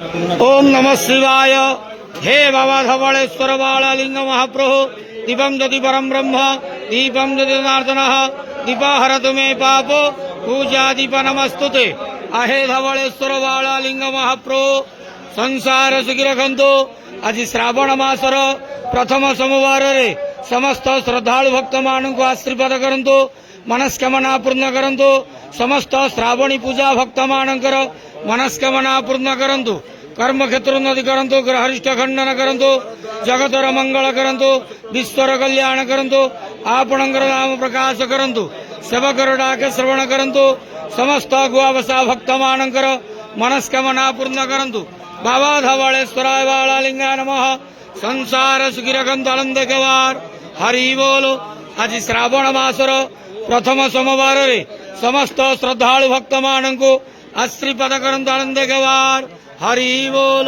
ओम नमः शिवाय। हे बाबा धवळेश्वर बाळालिंग महाप्रभु दीपम ज्योति परम ब्रह्म दीपम ज्योति जनार्दन दीपा हरतु मे पापो पूजा दीप नमस्तुते। आहे धवळेश्वर बाळालिंग महाप्रभु संसार सुखी रखंतु। आज श्रावण मासर प्रथम सोमवार रे समस्त श्रद्धालु भक्त मानक आशीर्वाद करंतु, मनस्कामना पूर्ण करंतु। समस्त श्रावणी पूजा भक्त मानकर मनस्कामना पूर्ण करंतु। कर्म क्षेत्र उन्नति करंतु, ग्रहरिष्ठ खंडन करंतु, जगतर मंगल करंतु, विश्वर कल्याण करंतु, आपणकर नाम प्रकाश करंतु, सेवकर डाक श्रवण करंतु। समस्त गुआवसा भक्त मानकर मनस्कामना पूर्ण करंतु। बाबा धवळेश्वराय बाळालिंगाय नमः। संसार सुखी रखंतु आनंद गवार हरि बोलो। आज श्रावण मासर प्रथम सोमवार रे समस्त श्रद्धालु भक्त मानक आशीर्वाद करंतु आनंद गवार हरि बोलो।